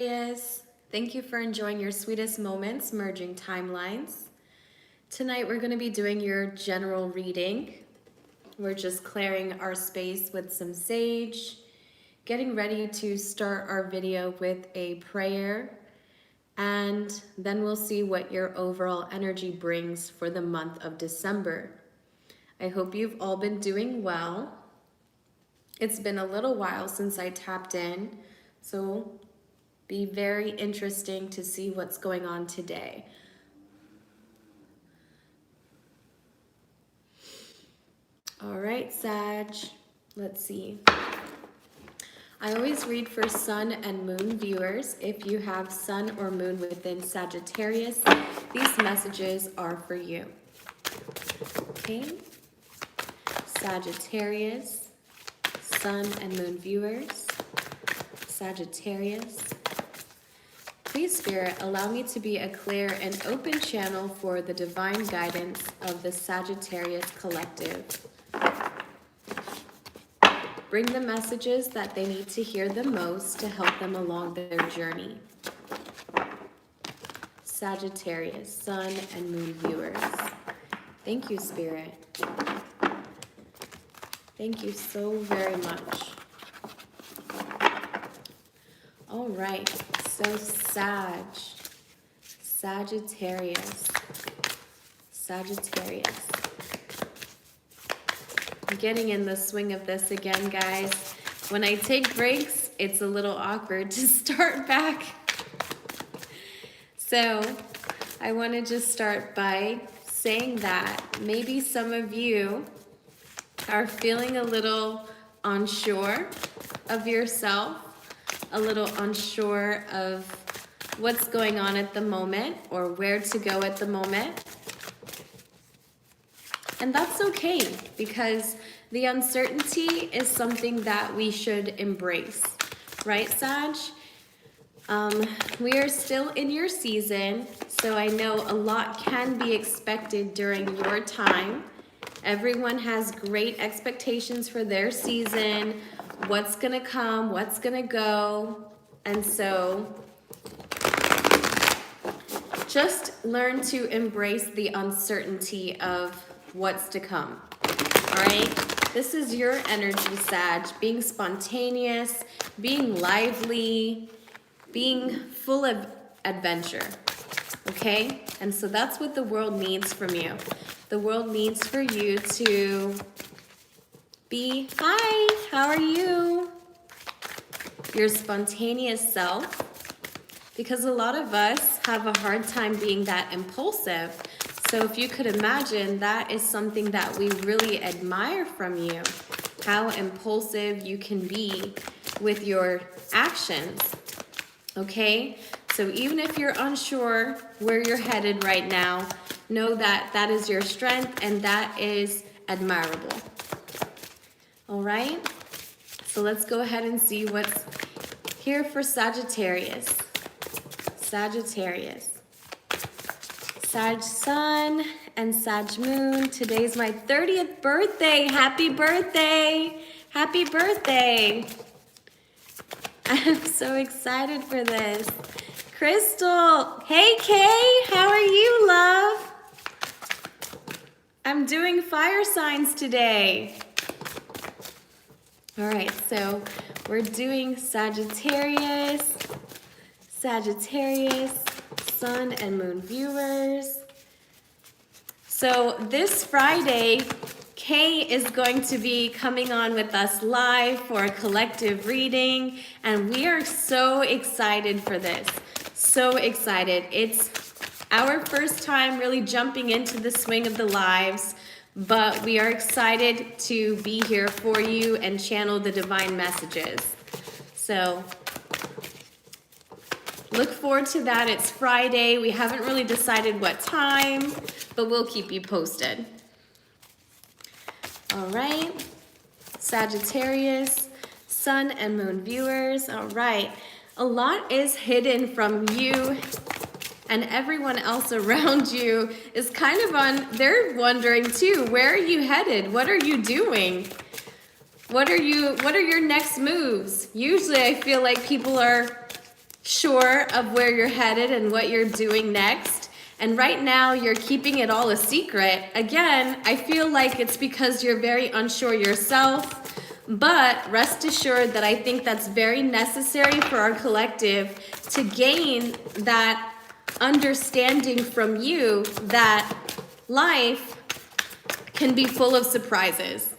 Yes, thank you for enjoying your sweetest moments, merging timelines. Tonight we're going to be doing your general reading. We're just clearing our space with some sage, getting ready to start our video with a prayer, and then we'll see what your overall energy brings for the month of December. I hope you've all been doing well. It's been a little while since I tapped in, so be very interesting to see what's going on today. All right, Sag, let's see. I always read for sun and moon viewers. If you have sun or moon within Sagittarius, these messages are for you. Okay, Sagittarius, sun and moon viewers, Sagittarius. Please, Spirit, allow me to be a clear and open channel for the divine guidance of the Sagittarius collective. Bring the messages that they need to hear the most to help them along their journey. Sagittarius, sun and moon viewers. Thank you, Spirit. Thank you so very much. All right, so Sagittarius. I'm getting in the swing of this again, guys. When I take breaks, it's a little awkward to start back. So I want to just start by saying that maybe some of you are feeling a little unsure of yourself, a little unsure of what's going on at the moment or where to go at the moment. And that's okay, because the uncertainty is something that we should embrace, right, Sag? We are still in your season, so I know a lot can be expected during your time. Everyone has great expectations for their season, what's gonna come, what's gonna go, and so just learn to embrace the uncertainty of what's to come, all right? This is your energy, Sag, being spontaneous, being lively, being full of adventure, okay? And so that's what the world needs from you. The world needs for you to be, hi, how are you? Your spontaneous self, because a lot of us have a hard time being that impulsive. So if you could imagine, that is something that we really admire from you, how impulsive you can be with your actions, okay? So even if you're unsure where you're headed right now, know that that is your strength and that is admirable. All right? So let's go ahead and see what's here for Sagittarius. Sag sun and Sag moon. Today's my 30th birthday. Happy birthday. Happy birthday. I'm so excited for this. Crystal. Hey, Kay. How are you, love? I'm doing fire signs today. All right, so we're doing Sagittarius, sun and moon viewers. So this Friday, Kay is going to be coming on with us live for a collective reading, and we are so excited for this. So excited. It's our first time really jumping into the swing of the lives, but we are excited to be here for you and channel the divine messages. So look forward to that. It's Friday. We haven't really decided what time, but we'll keep you posted. All right, Sagittarius, sun and moon viewers. All right, a lot is hidden from you, and everyone else around you is kind of they're wondering too, where are you headed? What are you doing? What are your next moves? Usually I feel like people are sure of where you're headed and what you're doing next. And right now you're keeping it all a secret. Again, I feel like it's because you're very unsure yourself, but rest assured that I think that's very necessary for our collective to gain that understanding from you that life can be full of surprises.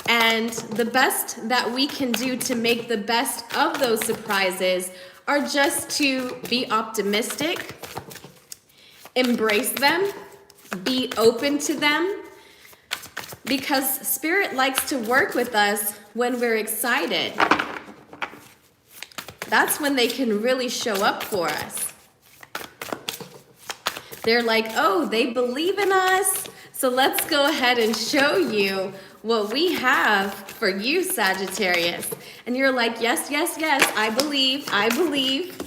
And the best that we can do to make the best of those surprises are just to be optimistic, embrace them, be open to them, because Spirit likes to work with us when we're excited. That's when they can really show up for us. They're like, oh, they believe in us, so let's go ahead and show you what we have for you, Sagittarius. And you're like, yes, yes, yes, I believe, I believe.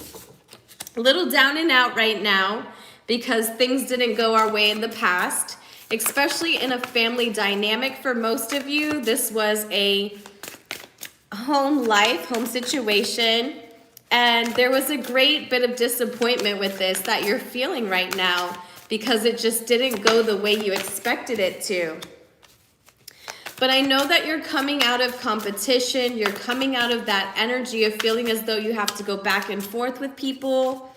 A little down and out right now because things didn't go our way in the past, especially in a family dynamic for most of you. This was a home situation, and there was a great bit of disappointment with this that you're feeling right now because it just didn't go the way you expected it to. But I know that you're coming out of competition. You're coming out of that energy of feeling as though you have to go back and forth with people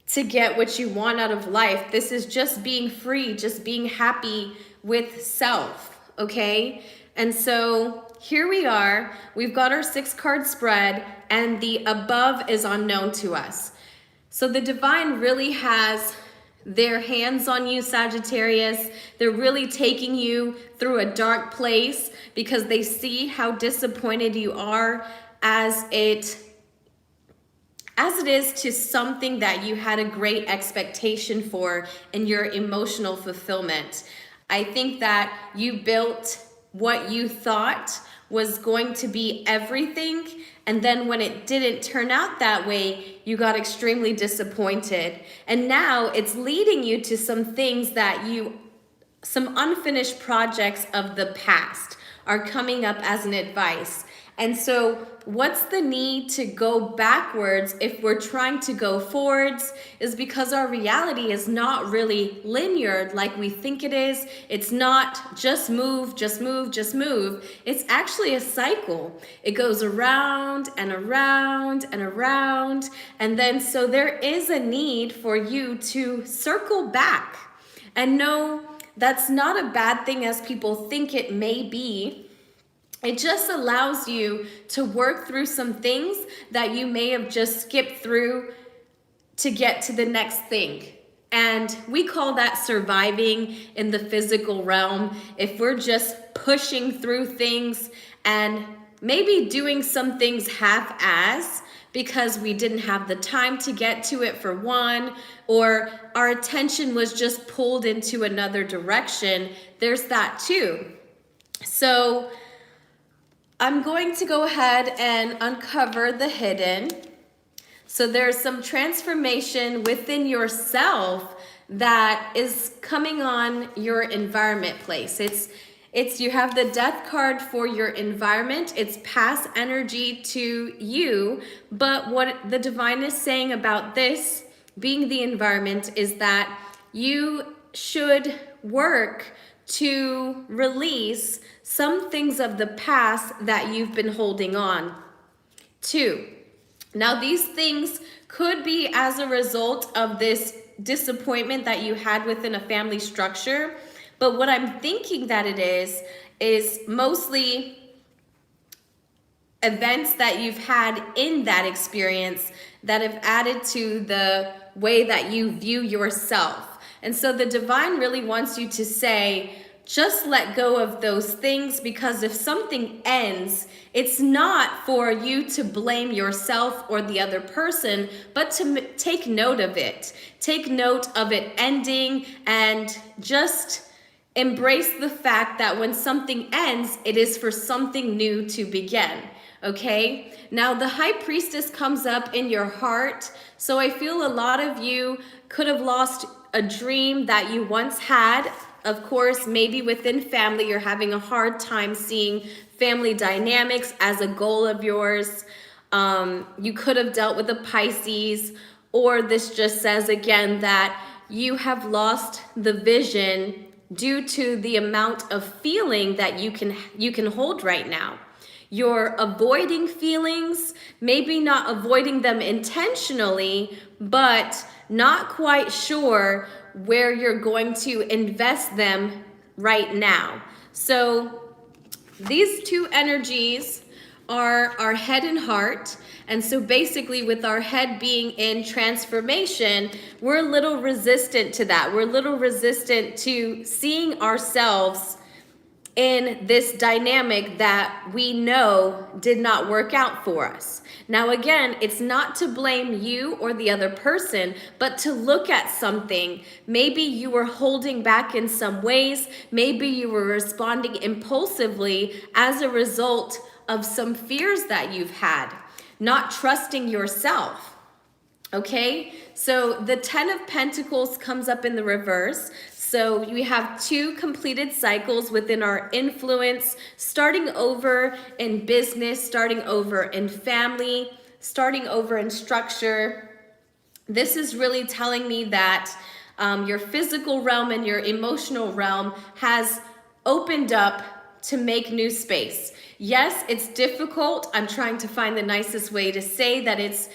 to get what you want out of life. This is just being free, just being happy with self, okay? And so here we are. We've got our 6-card spread, and the above is unknown to us. So the divine really has their hands on you, Sagittarius. They're really taking you through a dark place because they see how disappointed you are as it is to something that you had a great expectation for in your emotional fulfillment. I think that you built what you thought was going to be everything, and then when it didn't turn out that way, you got extremely disappointed. And now it's leading you to some things that some unfinished projects of the past are coming up as an advice. And so what's the need to go backwards if we're trying to go forwards is because our reality is not really linear like we think it is. It's not just move, just move, just move. It's actually a cycle. It goes around and around and around. And then so there is a need for you to circle back and know that's not a bad thing as people think it may be. It just allows you to work through some things that you may have just skipped through to get to the next thing. And we call that surviving in the physical realm. If we're just pushing through things and maybe doing some things half-ass because we didn't have the time to get to it for one, or our attention was just pulled into another direction, there's that too. So I'm going to go ahead and uncover the hidden. So there's some transformation within yourself that is coming on your environment place. It's you have the death card for your environment. It's past energy to you, but what the divine is saying about this being the environment is that you should work to release some things of the past that you've been holding on to. Now, these things could be as a result of this disappointment that you had within a family structure, but what I'm thinking that it is mostly events that you've had in that experience that have added to the way that you view yourself. And so the divine really wants you to say, just let go of those things, because if something ends, it's not for you to blame yourself or the other person, but to take note of it. Take note of it ending and just embrace the fact that when something ends, it is for something new to begin. Okay? Now the High Priestess comes up in your heart. So I feel a lot of you could have lost a dream that you once had. Of course, maybe within family, you're having a hard time seeing family dynamics as a goal of yours. You could have dealt with a Pisces, or this just says again that you have lost the vision due to the amount of feeling that you can hold right now. You're avoiding feelings, maybe not avoiding them intentionally, but not quite sure where you're going to invest them right now. So these two energies are our head and heart. And so basically with our head being in transformation, we're a little resistant to that. We're a little resistant to seeing ourselves in this dynamic that we know did not work out for us. Now again, it's not to blame you or the other person, but to look at something. Maybe you were holding back in some ways. Maybe you were responding impulsively as a result of some fears that you've had, not trusting yourself. Okay, so the 10 of Pentacles comes up in the reverse. So we have 2 completed cycles within our influence, starting over in business, starting over in family, starting over in structure. This is really telling me that your physical realm and your emotional realm has opened up to make new space. Yes, it's difficult. I'm trying to find the nicest way to say that it's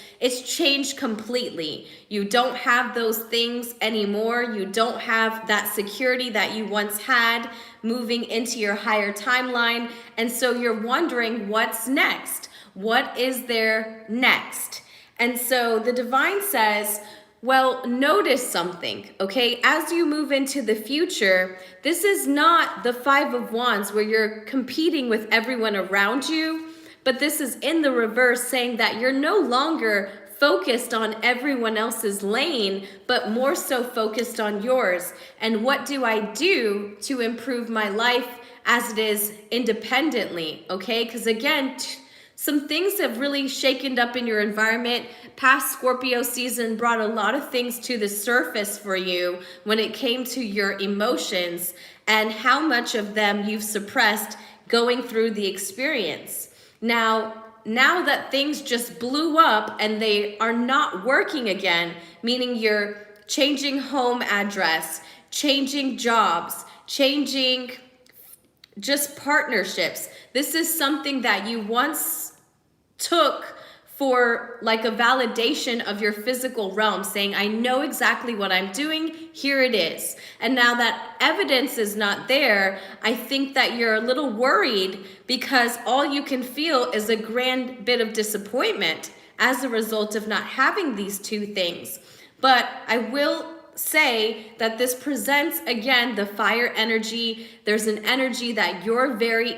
changed completely. You don't have those things anymore. You don't have that security that you once had moving into your higher timeline. And so you're wondering what's next? What is there next? And so the divine says, well, notice something, okay? As you move into the future, this is not the 5 of Wands where you're competing with everyone around you, but this is in the reverse, saying that you're no longer focused on everyone else's lane, but more so focused on yours. And what do I do to improve my life as it is independently, okay? Because again, some things have really shaken up in your environment. Past Scorpio season brought a lot of things to the surface for you when it came to your emotions and how much of them you've suppressed going through the experience. Now that things just blew up and they are not working again, meaning you're changing home address, changing jobs, changing just partnerships. This is something that you once took for like a validation of your physical realm, saying, I know exactly what I'm doing, here it is. And now that evidence is not there, I think that you're a little worried because all you can feel is a grand bit of disappointment as a result of not having these two things. But I will say that this presents, again, the fire energy. There's an energy that you're very,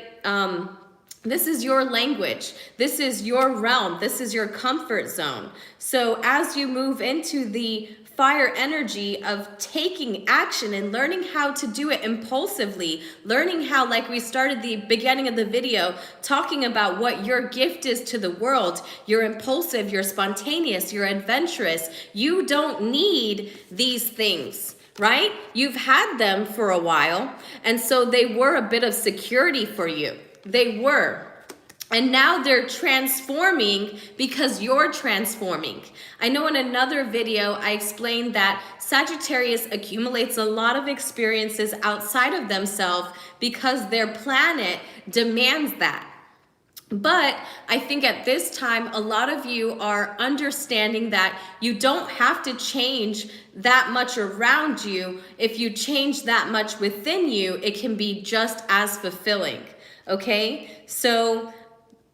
this is your language. This is your realm. This is your comfort zone. So as you move into the fire energy of taking action and learning how to do it impulsively, learning how, like we started the beginning of the video, talking about what your gift is to the world. You're impulsive, you're spontaneous, you're adventurous. You don't need these things, right? You've had them for a while, and so they were a bit of security for you. They were. And now they're transforming because you're transforming. I know in another video, I explained that Sagittarius accumulates a lot of experiences outside of themselves because their planet demands that. But I think at this time, a lot of you are understanding that you don't have to change that much around you. If you change that much within you, it can be just as fulfilling. Okay, so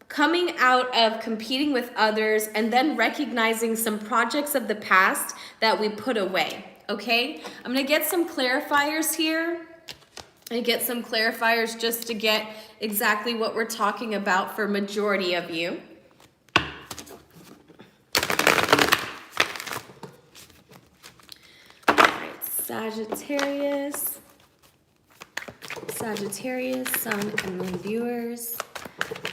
coming out of competing with others and then recognizing some projects of the past that we put away. Okay, I'm gonna get some clarifiers here and get some clarifiers just to get exactly what we're talking about for majority of you. All right, Sagittarius, Sun and Moon viewers.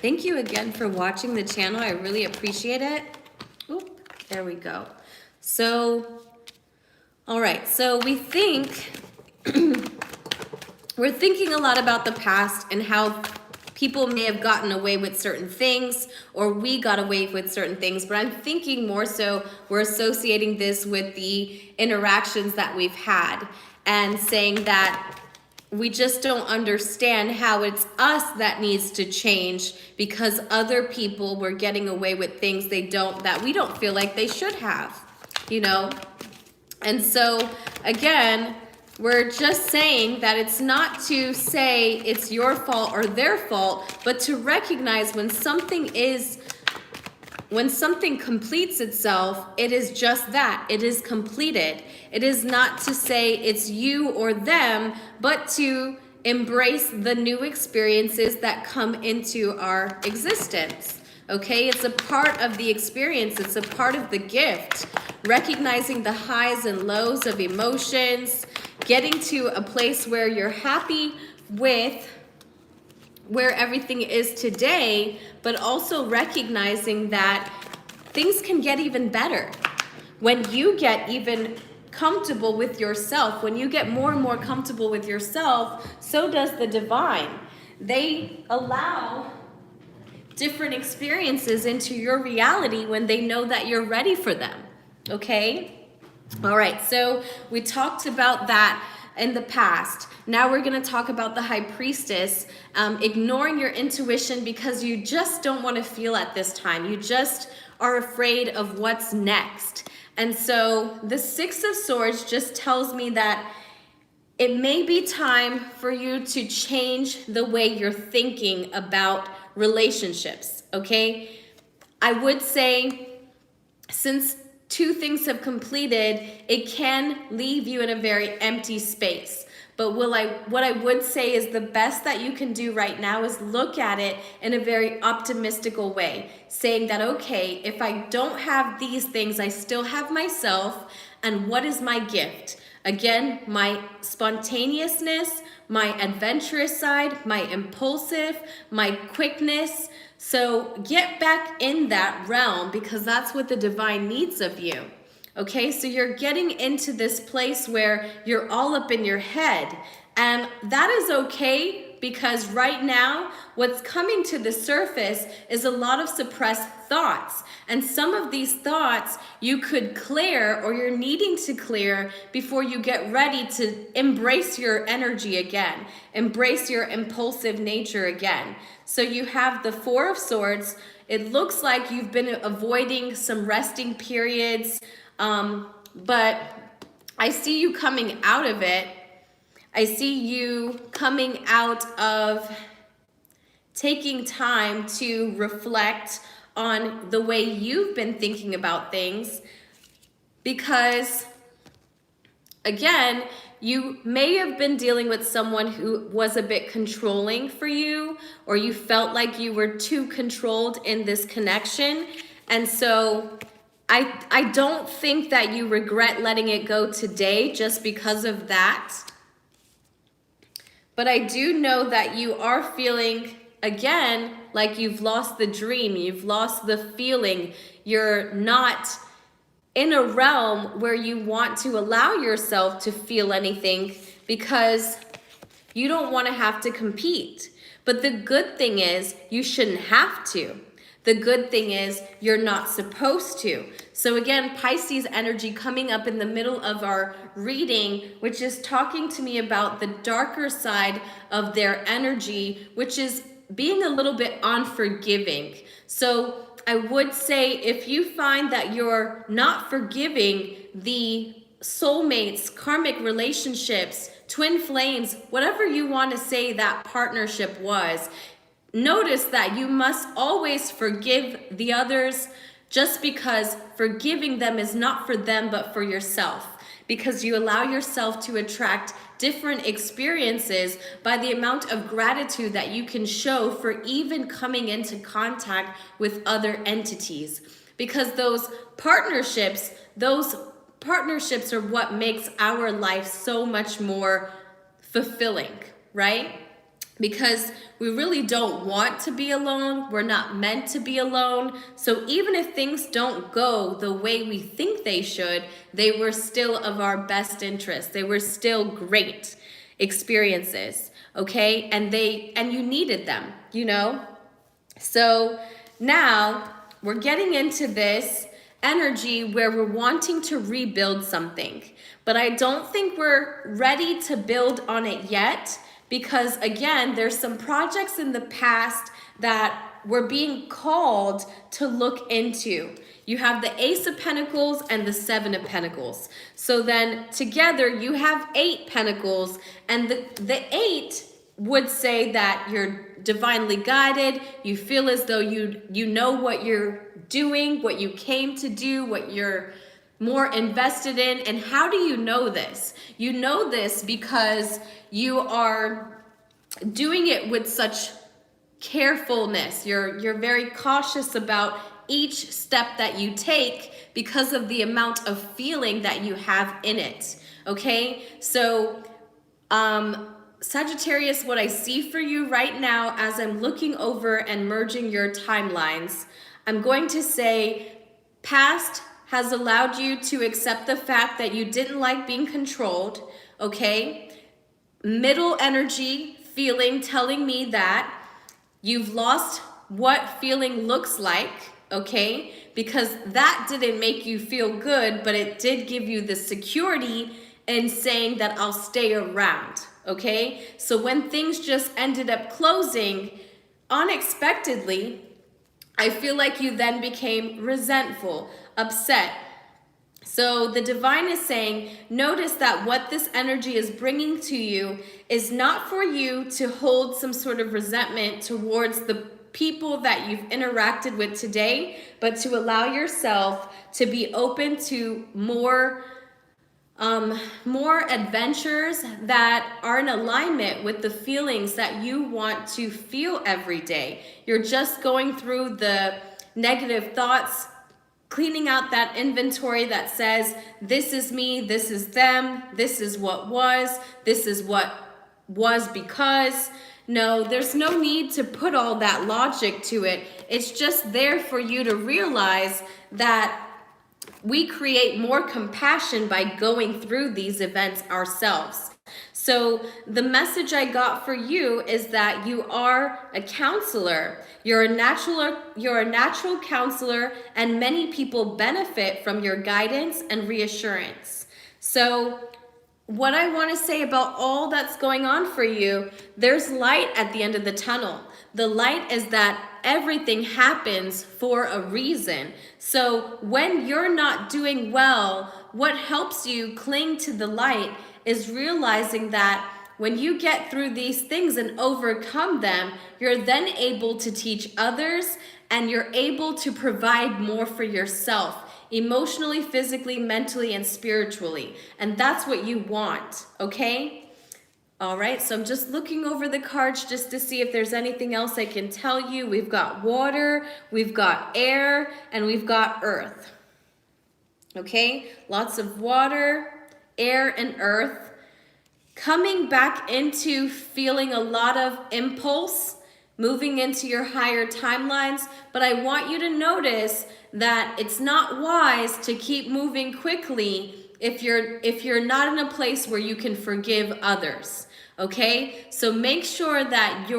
Thank you again for watching the channel. I really appreciate it. Oop, there we go. So, all right, so we think, we're thinking a lot about the past and how People may have gotten away with certain things, or we got away with certain things, but I'm thinking more so we're associating this with the interactions that we've had and saying that we just don't understand how it's us that needs to change because other people were getting away with things that we don't feel like they should have, you know? And so again, we're just saying that it's not to say it's your fault or their fault, but to recognize when something completes itself, it is just that. It is completed. It is not to say it's you or them, but to embrace the new experiences that come into our existence. Okay, it's a part of the experience. It's a part of the gift. Recognizing the highs and lows of emotions, getting to a place where you're happy with where everything is today, but also recognizing that things can get even better. When you get even comfortable with yourself, when you get more and more comfortable with yourself, so does the divine. They allow different experiences into your reality when they know that you're ready for them. Okay? All right, so we talked about that in the past. Now we're going to talk about the High Priestess, ignoring your intuition because you just don't want to feel at this time. You just are afraid of what's next. And so the Six of Swords just tells me that it may be time for you to change the way you're thinking about relationships, okay? I would say since two things have completed, it can leave you in a very empty space. But what I would say is the best that you can do right now is look at it in a very optimistical way, saying that, okay, if I don't have these things, I still have myself, and what is my gift? Again, my spontaneousness, my adventurous side, my impulsive, my quickness. So get back in that realm because that's what the divine needs of you. Okay, so you're getting into this place where you're all up in your head, and that is okay because right now what's coming to the surface is a lot of suppressed thoughts, and some of these thoughts you could clear or you're needing to clear before you get ready to embrace your energy again, embrace your impulsive nature again. So you have the Four of Swords. It looks like you've been avoiding some resting periods, but I see you coming out of it. I see you coming out of taking time to reflect on the way you've been thinking about things, because again, you may have been dealing with someone who was a bit controlling for you, or you felt like you were too controlled in this connection. And so I don't think that you regret letting it go today just because of that. But I do know that you are feeling, again, like you've lost the dream, you've lost the feeling, you're not in a realm where you want to allow yourself to feel anything because you don't want to have to compete. But the good thing is you shouldn't have to. The good thing is you're not supposed to. So again, Pisces energy coming up in the middle of our reading, which is talking to me about the darker side of their energy, which is being a little bit unforgiving. So I would say if you find that you're not forgiving the soulmates, karmic relationships, twin flames, whatever you want to say that partnership was, notice that you must always forgive the others, just because forgiving them is not for them but for yourself, because you allow yourself to attract different experiences by the amount of gratitude that you can show for even coming into contact with other entities, because those partnerships are what makes our life so much more fulfilling, right? Because we really don't want to be alone. We're not meant to be alone. So even if things don't go the way we think they should, they were still of our best interest. They were still great. experiences, okay? And you needed them, you know? So now we're getting into this energy where we're wanting to rebuild something, but I don't think we're ready to build on it yet, because again, there's some projects in the past that we're being called to look into. You have the Ace of Pentacles and the Seven of Pentacles. So then together you have 8 Pentacles, and the 8 would say that you're divinely guided. You feel as though you know what you're doing, what you came to do, what you're more invested in. And how do you know this? You know this because you are doing it with such carefulness. You're very cautious about each step that you take because of the amount of feeling that you have in it. Okay? So Sagittarius, what I see for you right now as I'm looking over and merging your timelines, I'm going to say past has allowed you to accept the fact that you didn't like being controlled, okay? Middle energy feeling telling me that you've lost what feeling looks like, okay? Because that didn't make you feel good, but it did give you the security in saying that I'll stay around, okay? So when things just ended up closing unexpectedly, I feel like you then became resentful, upset. So the divine is saying, notice that what this energy is bringing to you is not for you to hold some sort of resentment towards the people that you've interacted with today, but to allow yourself to be open to more adventures that are in alignment with the feelings that you want to feel every day. You're just going through the negative thoughts, cleaning out that inventory that says, this is me, this is them, this is what was, this is what was because. No, there's no need to put all that logic to it. It's just there for you to realize that we create more compassion by going through these events ourselves. So the message I got for you is that you are a counselor. You're a natural counselor, and many people benefit from your guidance and reassurance. So what I want to say about all that's going on for you, there's light at the end of the tunnel. The light is that everything happens for a reason. So when you're not doing well, what helps you cling to the light is realizing that when you get through these things and overcome them, you're then able to teach others, and you're able to provide more for yourself, emotionally, physically, mentally, and spiritually. And that's what you want, okay? All right, so I'm just looking over the cards just to see if there's anything else I can tell you. We've got water, we've got air, and we've got earth. Okay, lots of water, air, and earth. Coming back into feeling a lot of impulse, moving into your higher timelines, but I want you to notice that it's not wise to keep moving quickly if you're not in a place where you can forgive others. Okay, so make sure that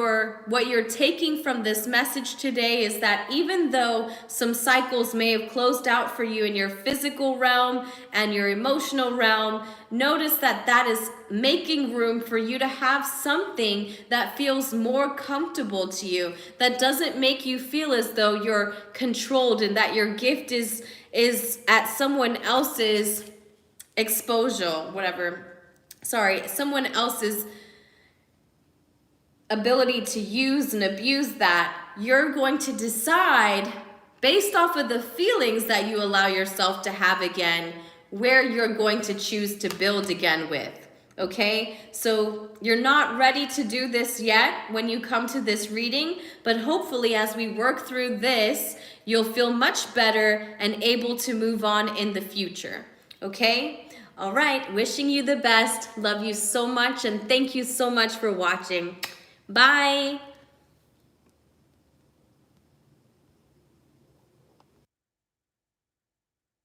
what you're taking from this message today is that even though some cycles may have closed out for you in your physical realm and your emotional realm, notice that that is making room for you to have something that feels more comfortable to you, that doesn't make you feel as though you're controlled and that your gift is at someone else's someone else's ability to use and abuse that. You're going to decide based off of the feelings that you allow yourself to have again, where you're going to choose to build again with. Okay, so you're not ready to do this yet when you come to this reading, but hopefully as we work through this, you'll feel much better and able to move on in the future. Okay, all right, wishing you the best. Love you so much, and thank you so much for watching. Bye.